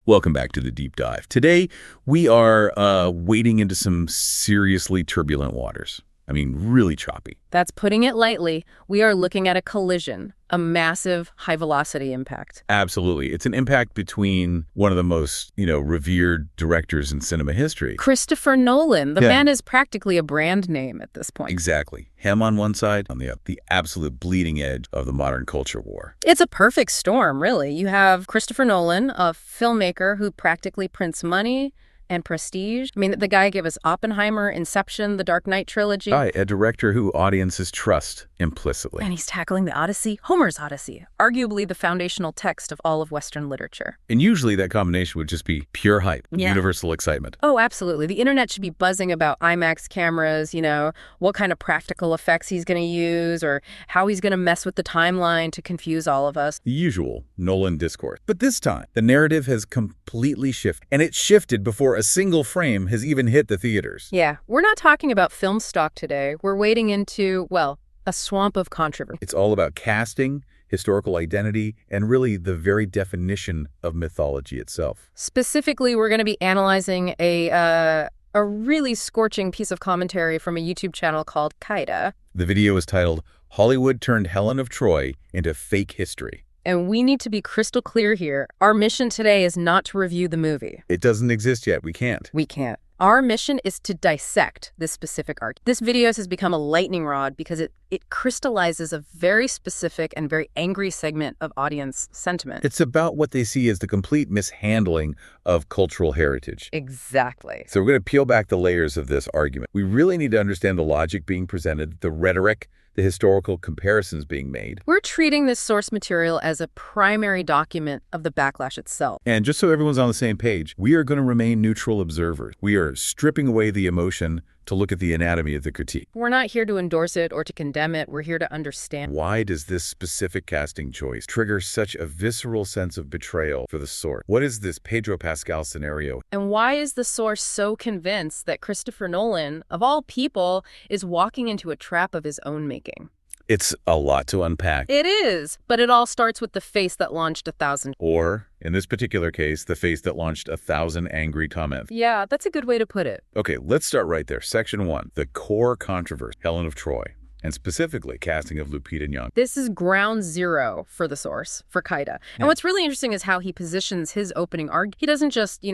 Welcome back to the Deep Dive. Today, we are wading into some seriously turbulent waters. I mean, really choppy. That's putting it lightly. We are looking at a collision, a massive high-velocity impact. Absolutely. It's an impact between one of the most, revered directors in cinema history. Christopher Nolan. The man is practically a brand name at this point. Exactly. Him on one side, on the other. The absolute bleeding edge of the modern culture war. It's a perfect storm, really. You have Christopher Nolan, a filmmaker who practically prints money and prestige. I mean, the guy gave us Oppenheimer, Inception, the Dark Knight trilogy. A director who audiences trust implicitly. And he's tackling the Odyssey, Homer's Odyssey, arguably the foundational text of all of Western literature. And usually that combination would just be pure hype, universal excitement. Oh, absolutely. The internet should be buzzing about IMAX cameras, what kind of practical effects he's going to use or how he's going to mess with the timeline to confuse all of us. The usual Nolan discourse. But this time, the narrative has completely shifted. And it shifted before a single frame has even hit the theaters. Yeah, we're not talking about film stock today. We're wading into, a swamp of controversy. It's all about casting, historical identity, and really the very definition of mythology itself. Specifically, we're going to be analyzing a really scorching piece of commentary from a YouTube channel called Kaida. The video is titled, Hollywood Turned Helen of Troy into Fake History. And we need to be crystal clear here. Our mission today is not to review the movie. It doesn't exist yet. We can't. We can't. Our mission is to dissect this specific art. This video has become a lightning rod because it crystallizes a very specific and very angry segment of audience sentiment. It's about what they see as the complete mishandling of cultural heritage. Exactly. So we're going to peel back the layers of this argument. We really need to understand the logic being presented, the rhetoric, the historical comparisons being made. We're treating this source material as a primary document of the backlash itself. And just so everyone's on the same page, we are going to remain neutral observers. We are stripping away the emotion to look at the anatomy of the critique. We're not here to endorse it or to condemn it. We're here to understand. Why does this specific casting choice trigger such a visceral sense of betrayal for the source? What is this Pedro Pascal scenario? And why is the source so convinced that Christopher Nolan, of all people, is walking into a trap of his own making? It's a lot to unpack. It is, but it all starts with the face that launched 1,000. Or, in this particular case, the face that launched 1,000 angry comments. Yeah, that's a good way to put it. Okay, let's start right there. Section 1, the core controversy, Helen of Troy, and specifically casting of Lupita Nyong'o. This is ground zero for the source, for Kaida. And what's really interesting is how he positions his opening argument. He doesn't just,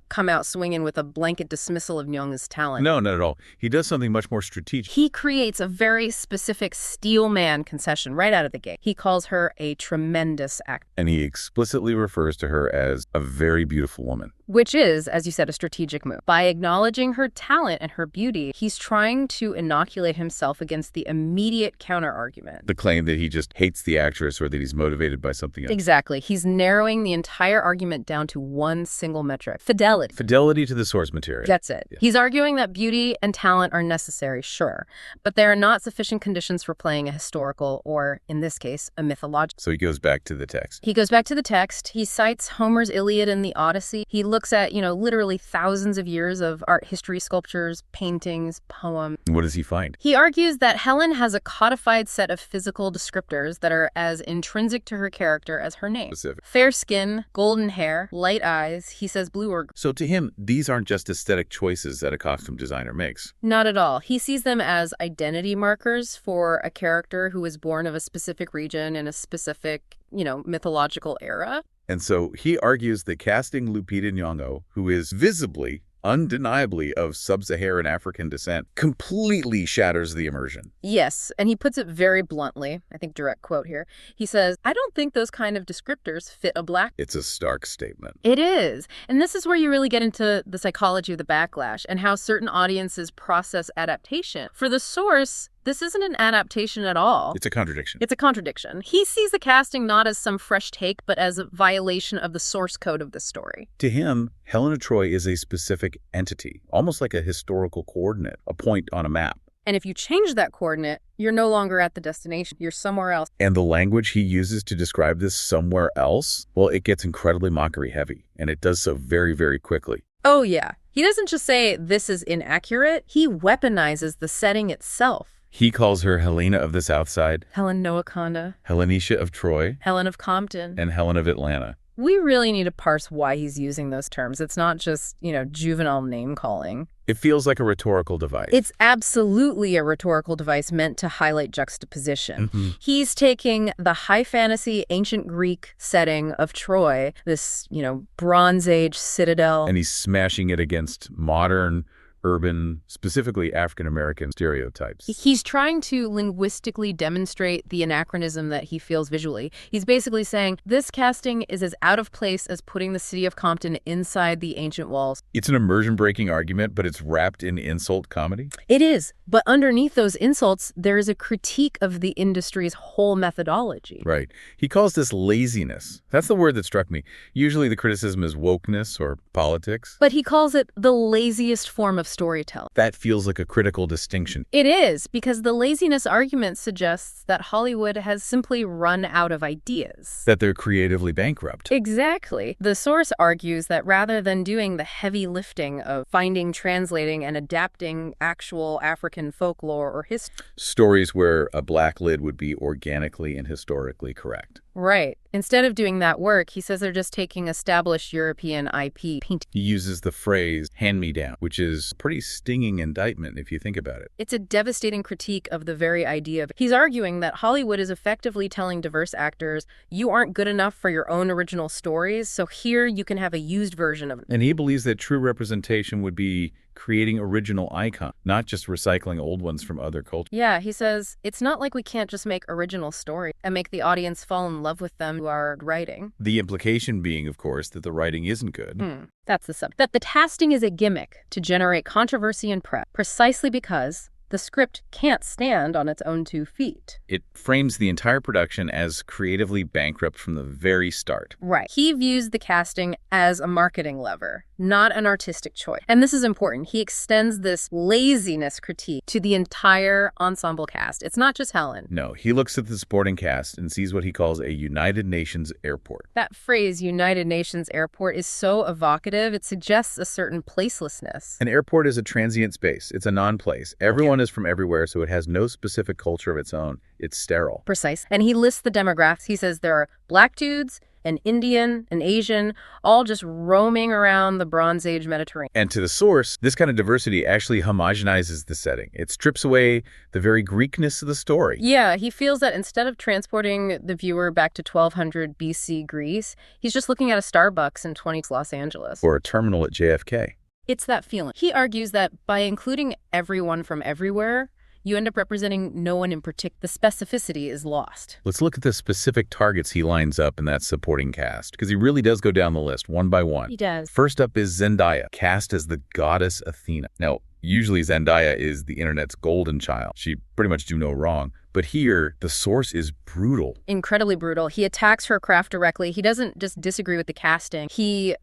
come out swinging with a blanket dismissal of Nyong'o's talent. No, not at all. He does something much more strategic. He creates a very specific steelman concession right out of the gate. He calls her a tremendous actor. And he explicitly refers to her as a very beautiful woman. Which is, as you said, a strategic move. By acknowledging her talent and her beauty, he's trying to inoculate himself against the immediate counter-argument. The claim that he just hates the actress or that he's motivated by something else. Exactly. He's narrowing the entire argument down to one single metric. Fidelity. Fidelity to the source material. That's it. Yeah. He's arguing that beauty and talent are necessary, sure, but they are not sufficient conditions for playing a historical or, in this case, a mythological. So he goes back to the text. He goes back to the text. He cites Homer's Iliad and the Odyssey. He looks at, literally thousands of years of art history, sculptures, paintings, poems. What does he find? He argues that Helen has a codified set of physical descriptors that are as intrinsic to her character as her name. Specific. Fair skin, golden hair, light eyes, he says blue or... So to him, these aren't just aesthetic choices that a costume designer makes. Not at all. He sees them as identity markers for a character who was born of a specific region in a specific, mythological era. And so he argues that casting Lupita Nyong'o, who is visibly, undeniably of sub-Saharan African descent, completely shatters the immersion. Yes, and he puts it very bluntly. I think direct quote here. He says, I don't think those kind of descriptors fit a black... It's a stark statement. It is. And this is where you really get into the psychology of the backlash and how certain audiences process adaptation. For the source, this isn't an adaptation at all. It's a contradiction. It's a contradiction. He sees the casting not as some fresh take, but as a violation of the source code of the story. To him, Helen of Troy is a specific entity, almost like a historical coordinate, a point on a map. And if you change that coordinate, you're no longer at the destination. You're somewhere else. And the language he uses to describe this somewhere else, well, it gets incredibly mockery heavy, and it does so very, very quickly. Oh, yeah. He doesn't just say this is inaccurate. He weaponizes the setting itself. He calls her Helena of the South Side, Helen Noah Conda, Helenetia of Troy, Helen of Compton, and Helen of Atlanta. We really need to parse why he's using those terms. It's not just, juvenile name-calling. It feels like a rhetorical device. It's absolutely a rhetorical device meant to highlight juxtaposition. Mm-hmm. He's taking the high fantasy ancient Greek setting of Troy, this, Bronze Age citadel. And he's smashing it against modern, urban, specifically African-American stereotypes. He's trying to linguistically demonstrate the anachronism that he feels visually. He's basically saying this casting is as out of place as putting the city of Compton inside the ancient walls. It's an immersion-breaking argument, but it's wrapped in insult comedy? It is. But underneath those insults, there is a critique of the industry's whole methodology. Right. He calls this laziness. That's the word that struck me. Usually the criticism is wokeness or politics. But he calls it the laziest form of storytelling. That feels like a critical distinction. It is, because the laziness argument suggests that Hollywood has simply run out of ideas. That they're creatively bankrupt. Exactly. The source argues that rather than doing the heavy lifting of finding, translating, and adapting actual African folklore or history. Stories where a black lid would be organically and historically correct. Right. Instead of doing that work, he says they're just taking established European IP painting. He uses the phrase hand-me-down, which is a pretty stinging indictment if you think about it. It's a devastating critique of the very idea of. He's arguing that Hollywood is effectively telling diverse actors, you aren't good enough for your own original stories, so here you can have a used version of it. And he believes that true representation would be creating original icons, not just recycling old ones from other cultures. Yeah, he says, it's not like we can't just make original stories and make the audience fall in love with them who are writing. The implication being, of course, that the writing isn't good. That's the subject. That the casting is a gimmick to generate controversy and press, precisely because the script can't stand on its own 2 feet. It frames the entire production as creatively bankrupt from the very start. Right. He views the casting as a marketing lever, not an artistic choice. And this is important. He extends this laziness critique to the entire ensemble cast. It's not just Helen. No, he looks at the supporting cast and sees what he calls a United Nations airport. That phrase, United Nations airport, is so evocative. It suggests a certain placelessness. An airport is a transient space. It's a non-place. Everyone is from everywhere, so it has no specific culture of its own. It's sterile. Precise. And he lists the demographics. He says there are black dudes, an Indian, an Asian, all just roaming around the Bronze Age Mediterranean. And to the source, this kind of diversity actually homogenizes the setting. It strips away the very Greekness of the story. Yeah, he feels that instead of transporting the viewer back to 1200 BC Greece, he's just looking at a Starbucks in 20s Los Angeles. Or a terminal at JFK. It's that feeling. He argues that by including everyone from everywhere, you end up representing no one in particular. The specificity is lost. Let's look at the specific targets he lines up in that supporting cast, because he really does go down the list one by one. He does. First up is Zendaya, cast as the goddess Athena. Now, usually Zendaya is the internet's golden child. She pretty much do no wrong. But here, the source is brutal. Incredibly brutal. He attacks her craft directly. He doesn't just disagree with the casting. He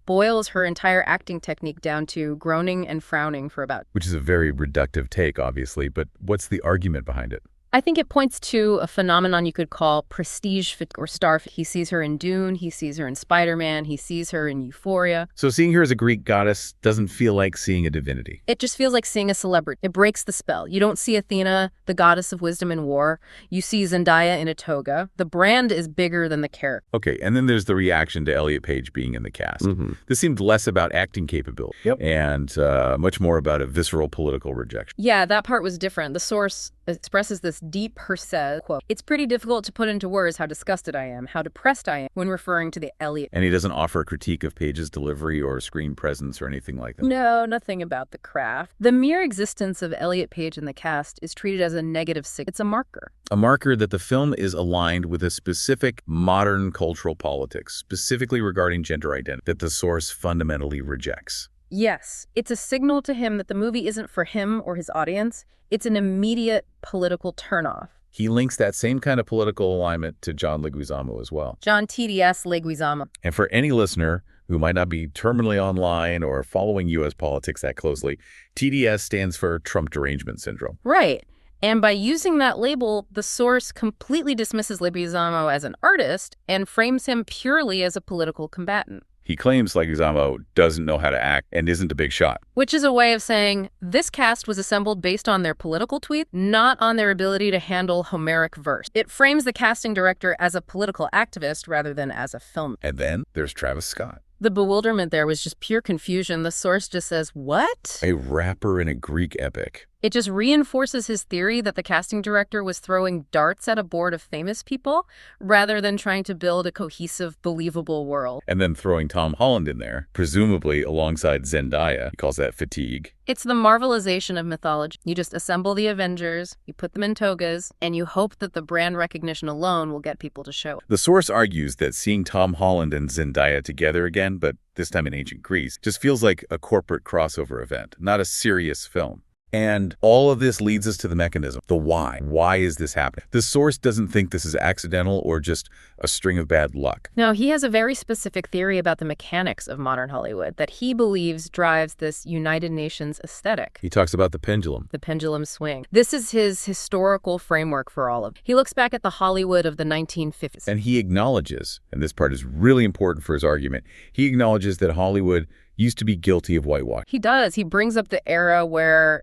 boils her entire acting technique down to groaning and frowning for about. Which is a very reductive take, obviously, but what's the argument behind it? I think it points to a phenomenon you could call prestige or star. He sees her in Dune, he sees her in Spider-Man, he sees her in Euphoria. So seeing her as a Greek goddess doesn't feel like seeing a divinity. It just feels like seeing a celebrity. It breaks the spell. You don't see Athena, the goddess of wisdom and war. You see Zendaya in a toga. The brand is bigger than the character. Okay, and then there's the reaction to Elliot Page being in the cast. This seemed less about acting capability and much more about a visceral political rejection. Yeah, that part was different. The source expresses this deep, her says, quote, "It's pretty difficult to put into words how disgusted I am, how depressed I am," when referring to the Elliot. And he doesn't offer a critique of Page's delivery or screen presence or anything like that. No, nothing about the craft. The mere existence of Elliot Page in the cast is treated as a negative signal. It's a marker. A marker that the film is aligned with a specific modern cultural politics, specifically regarding gender identity, that the source fundamentally rejects. Yes, it's a signal to him that the movie isn't for him or his audience. It's an immediate political turnoff. He links that same kind of political alignment to John Leguizamo as well. John TDS Leguizamo. And for any listener who might not be terminally online or following U.S. politics that closely, TDS stands for Trump derangement syndrome. Right. And by using that label, the source completely dismisses Leguizamo as an artist and frames him purely as a political combatant. He claims Leguizamo doesn't know how to act and isn't a big shot. Which is a way of saying this cast was assembled based on their political tweet, not on their ability to handle Homeric verse. It frames the casting director as a political activist rather than as a film. And then there's Travis Scott. The bewilderment there was just pure confusion. The source just says, what? A rapper in a Greek epic. It just reinforces his theory that the casting director was throwing darts at a board of famous people rather than trying to build a cohesive, believable world. And then throwing Tom Holland in there, presumably alongside Zendaya. He calls that fatigue. It's the marvelization of mythology. You just assemble the Avengers, you put them in togas, and you hope that the brand recognition alone will get people to show up. The source argues that seeing Tom Holland and Zendaya together again, but this time in ancient Greece, just feels like a corporate crossover event, not a serious film. And all of this leads us to the mechanism, the why. Why is this happening? The source doesn't think this is accidental or just a string of bad luck. No, he has a very specific theory about the mechanics of modern Hollywood that he believes drives this United Nations aesthetic. He talks about the pendulum. The pendulum swing. This is his historical framework for all of it. He looks back at the Hollywood of the 1950s. And he acknowledges, and this part is really important for his argument, he acknowledges that Hollywood used to be guilty of whitewash. He does. He brings up the era where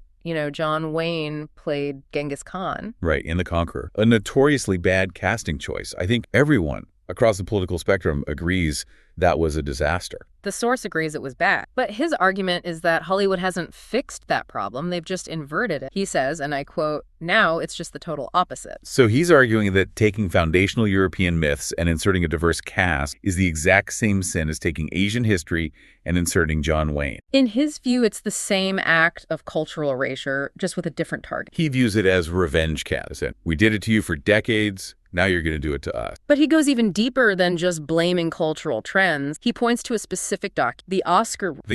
John Wayne played Genghis Khan. Right, in The Conqueror. A notoriously bad casting choice. I think everyone across the political spectrum agrees that was a disaster. The source agrees it was bad. But his argument is that Hollywood hasn't fixed that problem. They've just inverted it. He says, and I quote, now it's just the total opposite. So he's arguing that taking foundational European myths and inserting a diverse cast is the exact same sin as taking Asian history and inserting John Wayne. In his view, it's the same act of cultural erasure, just with a different target. He views it as revenge cast. We did it to you for decades. Now you're going to do it to us. But he goes even deeper than just blaming cultural trends. He points to a specific document, the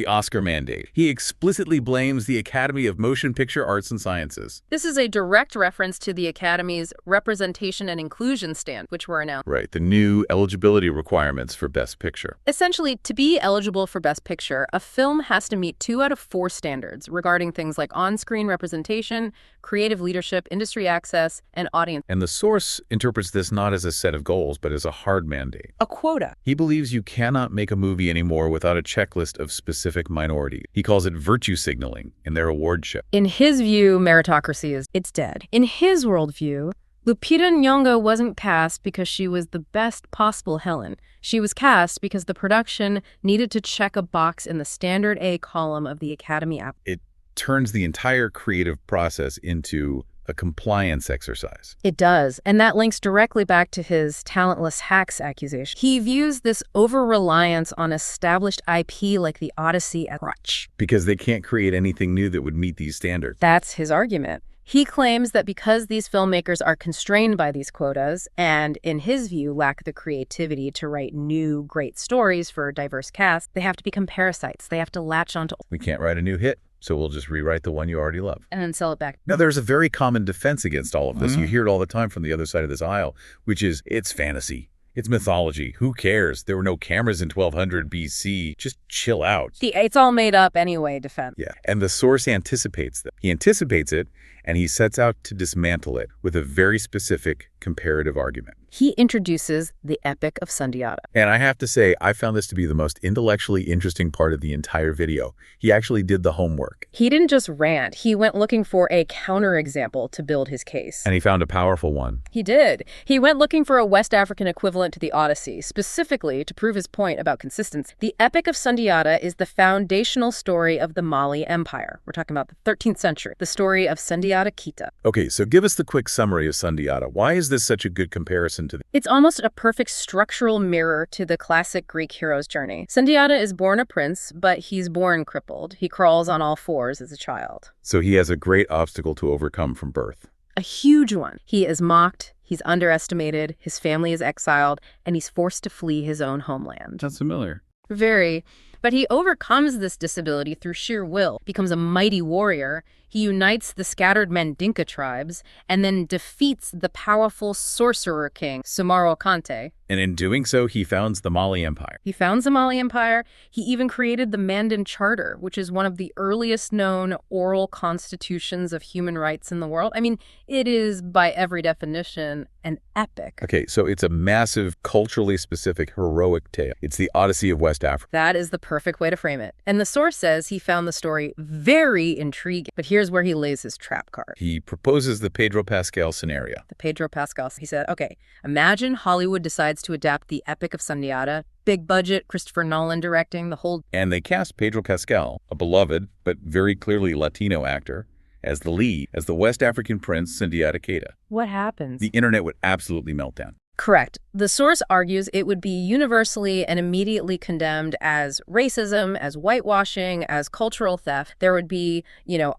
Oscar mandate. He explicitly blames the Academy of Motion Picture Arts and Sciences. This is a direct reference to the Academy's representation and inclusion stand, which were announced. Right, the new eligibility requirements for Best Picture. Essentially, to be eligible for Best Picture, a film has to meet 2 out of 4 standards regarding things like on-screen representation, creative leadership, industry access, and audience. And the source interprets this not as a set of goals, but as a hard mandate. A quota. He believes you cannot make a movie anymore without a checklist of specific minorities. He calls it virtue signaling in their award show. In his view, meritocracy it's dead. In his worldview, Lupita Nyong'o wasn't cast because she was the best possible Helen. She was cast because the production needed to check a box in the standard A column of the Academy app. It turns the entire creative process into a compliance exercise. It does, and that links directly back to his talentless hacks accusation. He views this over-reliance on established IP like the Odyssey as crutch. Because they can't create anything new that would meet these standards. That's his argument. He claims that because these filmmakers are constrained by these quotas and, in his view, lack the creativity to write new, great stories for a diverse cast, they have to become parasites. They have to latch onto... We can't write a new hit, so we'll just rewrite the one you already love. And then sell it back. Now, there's a very common defense against all of this. You hear it all the time from the other side of this aisle, which is, it's fantasy. It's mythology. Who cares? There were no cameras in 1200 BC. Just chill out. It's all made up anyway, defense. Yeah, and the source anticipates that. He anticipates it, and he sets out to dismantle it with a very specific comparative argument. He introduces the Epic of Sundiata. And I have to say, I found this to be the most intellectually interesting part of the entire video. He actually did the homework. He didn't just rant. He went looking for a counterexample to build his case. And he found a powerful one. He did. He went looking for a West African equivalent to the Odyssey, specifically to prove his point about consistency. The Epic of Sundiata is the foundational story of the Mali Empire. We're talking about the 13th century, the story of Sundiata Keita. Okay, so give us the quick summary of Sundiata. Why is this such a good comparison to It's almost a perfect structural mirror to the classic Greek hero's journey. Sundiata is born a prince, but he's born crippled. He crawls on all fours as a child. So he has a great obstacle to overcome from birth. A huge one. He is mocked, he's underestimated, his family is exiled, and he's forced to flee his own homeland. Sounds familiar. Very. But he overcomes this disability through sheer will, becomes a mighty warrior. He unites the scattered Mandinka tribes and then defeats the powerful sorcerer king, Sumaro Kante. And in doing so, he founds the Mali Empire. He founds the Mali Empire. He even created the Mandan Charter, which is one of the earliest known oral constitutions of human rights in the world. I mean, it is, by every definition, an epic. Okay, so it's a massive, culturally specific, heroic tale. It's the Odyssey of West Africa. That is the perfect way to frame it. And the source says he found the story very intriguing. But here's where he lays his trap card. He proposes the Pedro Pascal scenario. The Pedro Pascal. He said, okay, imagine Hollywood decides to adapt the Epic of Sundiata, big budget, Christopher Nolan directing, the whole... And they cast Pedro Pascal, a beloved but very clearly Latino actor, as the lead, as the West African prince Sundiata Kaida. What happens? The internet would absolutely melt down. Correct. The source argues it would be universally and immediately condemned as racism, as whitewashing, as cultural theft. There would be,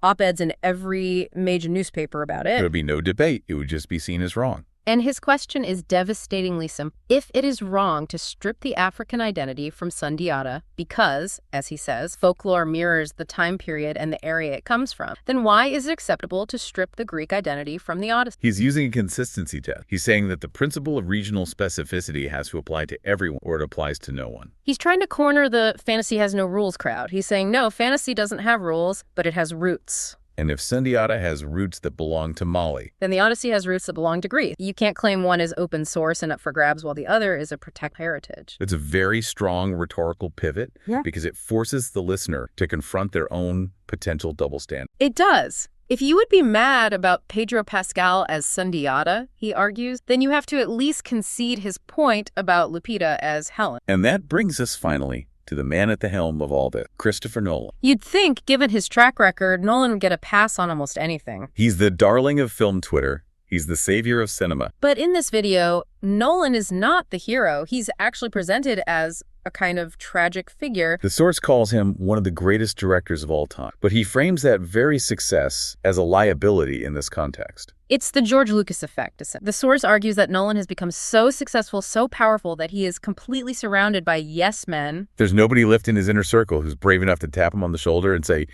op-eds in every major newspaper about it. There would be no debate. It would just be seen as wrong. And his question is devastatingly simple. If it is wrong to strip the African identity from Sundiata because, as he says, folklore mirrors the time period and the area it comes from, then why is it acceptable to strip the Greek identity from the Odyssey? He's using a consistency test. He's saying that the principle of regional specificity has to apply to everyone, or it applies to no one. He's trying to corner the fantasy has no rules crowd. He's saying, no, fantasy doesn't have rules, but it has roots. And if Sundiata has roots that belong to Mali, then the Odyssey has roots that belong to Greece. You can't claim one is open source and up for grabs while the other is a protect heritage. It's a very strong rhetorical pivot because it forces the listener to confront their own potential double standard. It does. If you would be mad about Pedro Pascal as Sundiata, he argues, then you have to at least concede his point about Lupita as Helen. And that brings us finally to the man at the helm of all this, Christopher Nolan. You'd think, given his track record, Nolan would get a pass on almost anything. He's the darling of film Twitter. He's the savior of cinema. But in this video, Nolan is not the hero. He's actually presented as a kind of tragic figure. The source calls him one of the greatest directors of all time, but he frames that very success as a liability in this context. It's the George Lucas effect. The source argues that Nolan has become so successful, so powerful, that he is completely surrounded by yes men. There's nobody left in his inner circle who's brave enough to tap him on the shoulder and say,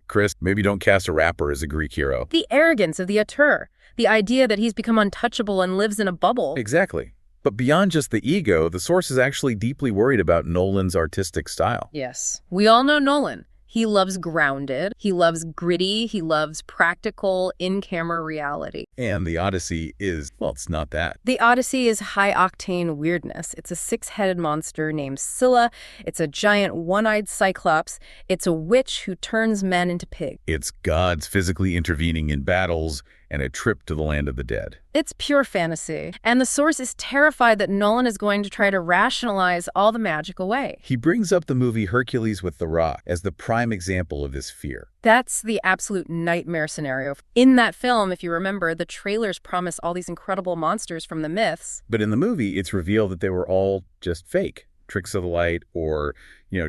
Chris, maybe don't cast a rapper as a Greek hero. The arrogance of the auteur, the idea that he's become untouchable and lives in a bubble. Exactly. But beyond just the ego, the source is actually deeply worried about Nolan's artistic style. Yes. We all know Nolan. He loves grounded, he loves gritty, he loves practical, in-camera reality. And the Odyssey is, well, it's not that. The Odyssey is high-octane weirdness. It's a six-headed monster named Scylla. It's a giant one-eyed cyclops. It's a witch who turns men into pigs. It's gods physically intervening in battles and a trip to the land of the dead. It's pure fantasy. And the source is terrified that Nolan is going to try to rationalize all the magic away. He brings up the movie Hercules with The Rock as the prime example of this fear. That's the absolute nightmare scenario. In that film, if you remember, the trailers promise all these incredible monsters from the myths. But in the movie, it's revealed that they were all just fake. Tricks of the light or,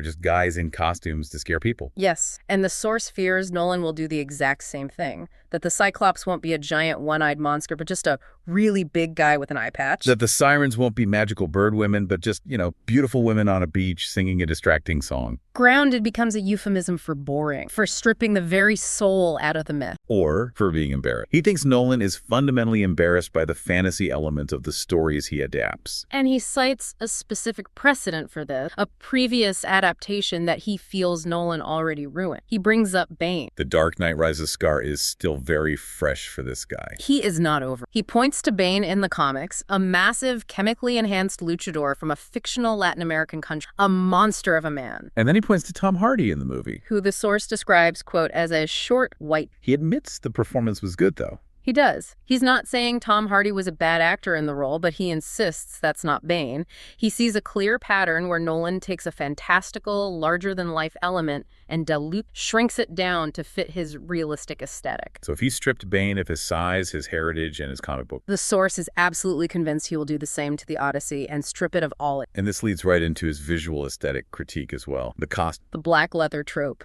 just guys in costumes to scare people. Yes, and the source fears Nolan will do the exact same thing. That the Cyclops won't be a giant one-eyed monster, but just a really big guy with an eye patch. That the sirens won't be magical bird women, but just, beautiful women on a beach singing a distracting song. Grounded becomes a euphemism for boring, for stripping the very soul out of the myth. Or for being embarrassed. He thinks Nolan is fundamentally embarrassed by the fantasy element of the stories he adapts. And he cites a specific precedent for this, a previous adaptation that he feels Nolan already ruined. He brings up Bane. The Dark Knight Rises scar is still very fresh for this guy. He is not over. He points to Bane in the comics, a massive chemically enhanced luchador from a fictional Latin American country, a monster of a man. And then he points to Tom Hardy in the movie, who the source describes, quote, as a short white. He admits the performance was good, though. He does. He's not saying Tom Hardy was a bad actor in the role, but he insists that's not Bane. He sees a clear pattern where Nolan takes a fantastical, larger-than-life element and shrinks it down to fit his realistic aesthetic. So if he stripped Bane of his size, his heritage, and his comic book, the source is absolutely convinced he will do the same to the Odyssey and strip it of all. And this leads right into his visual aesthetic critique as well. The costume. The black leather trope.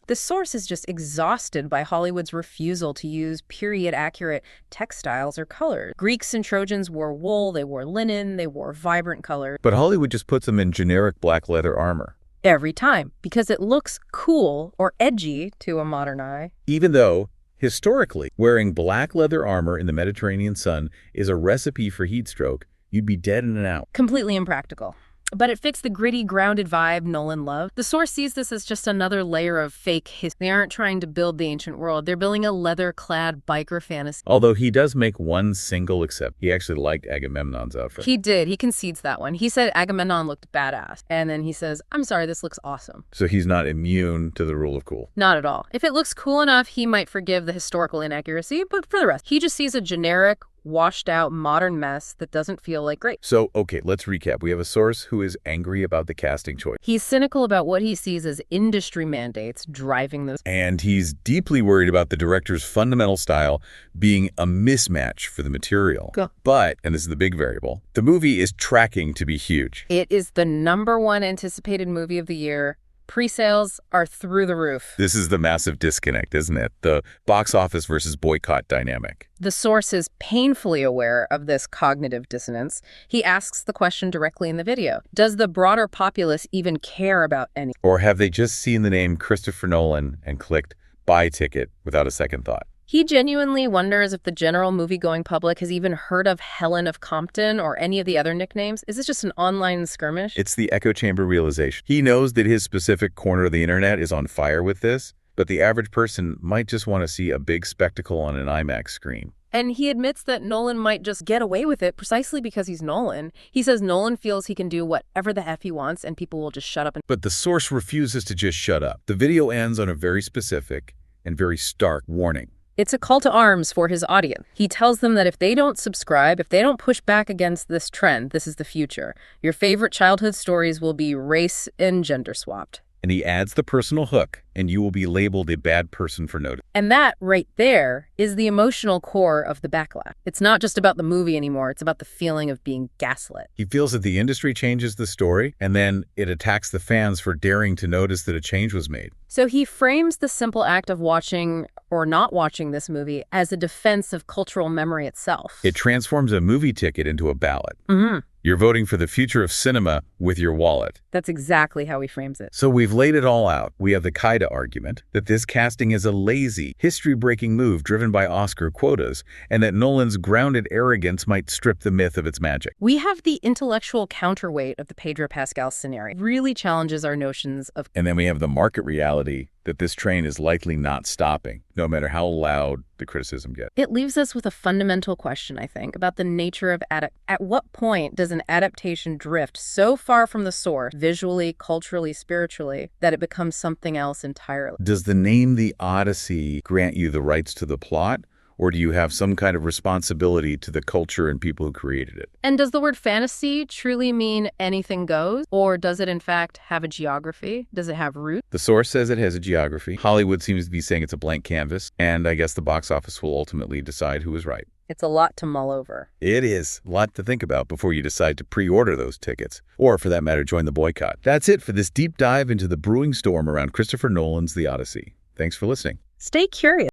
The source is just exhausted by Hollywood's refusal to use period-accurate textiles or colors. Greeks and Trojans wore wool, they wore linen, they wore vibrant colors. But Hollywood just puts them in generic black leather armor. every time because it looks cool or edgy to a modern eye. Even though, historically, wearing black leather armor in the Mediterranean sun is a recipe for heat stroke, you'd be dead in an hour. Completely impractical. But it fixed the gritty, grounded vibe Nolan loved. The source sees this as just another layer of fake history. They aren't trying to build the ancient world. They're building a leather-clad biker fantasy. Although he does make one single exception. He actually liked Agamemnon's outfit. He did. He concedes that one. He said Agamemnon looked badass. And then he says, I'm sorry, this looks awesome. So he's not immune to the rule of cool. Not at all. If it looks cool enough, he might forgive the historical inaccuracy, but for the rest, he just sees a generic, washed out modern mess that doesn't feel like great. So, okay, let's recap. We have a source who is angry about the casting choice. He's cynical about what he sees as industry mandates driving this. And he's deeply worried about the director's fundamental style being a mismatch for the material. But, and this is the big variable, the movie is tracking to be huge. It is the #1 anticipated movie of the year. Pre-sales are through the roof. This is the massive disconnect, isn't it? The box office versus boycott dynamic. The source is painfully aware of this cognitive dissonance. He asks the question directly in the video. Does the broader populace even care about any? Or have they just seen the name Christopher Nolan and clicked buy ticket without a second thought? He genuinely wonders if the general movie-going public has even heard of Helen of Compton or any of the other nicknames. Is this just an online skirmish? It's the echo chamber realization. He knows that his specific corner of the internet is on fire with this, but the average person might just want to see a big spectacle on an IMAX screen. And he admits that Nolan might just get away with it precisely because he's Nolan. He says Nolan feels he can do whatever the F he wants and people will just shut up. But the source refuses to just shut up. The video ends on a very specific and very stark warning. It's a call to arms for his audience. He tells them that if they don't subscribe, if they don't push back against this trend, this is the future. Your favorite childhood stories will be race and gender swapped. And he adds the personal hook, and you will be labeled a bad person for noticing. And that, right there, is the emotional core of the backlash. It's not just about the movie anymore. It's about the feeling of being gaslit. He feels that the industry changes the story, and then it attacks the fans for daring to notice that a change was made. So he frames the simple act of watching or not watching this movie as a defense of cultural memory itself. It transforms a movie ticket into a ballot. Mm-hmm. You're voting for the future of cinema with your wallet. That's exactly how he frames it. So we've laid it all out. We have the Kaida argument that this casting is a lazy, history-breaking move driven by Oscar quotas, and that Nolan's grounded arrogance might strip the myth of its magic. We have the intellectual counterweight of the Pedro Pascal scenario. It really challenges our notions of... And then we have the market reality that this train is likely not stopping, no matter how loud the criticism gets. It leaves us with a fundamental question, I think, about the nature of At what point does an adaptation drift so far from the source, visually, culturally, spiritually, that it becomes something else entirely? Does the name The Odyssey grant you the rights to the plot? Or do you have some kind of responsibility to the culture and people who created it? And does the word fantasy truly mean anything goes? Or does it, in fact, have a geography? Does it have roots? The source says it has a geography. Hollywood seems to be saying it's a blank canvas. And I guess the box office will ultimately decide who is right. It's a lot to mull over. It is. A lot to think about before you decide to pre-order those tickets. Or, for that matter, join the boycott. That's it for this deep dive into the brewing storm around Christopher Nolan's The Odyssey. Thanks for listening. Stay curious.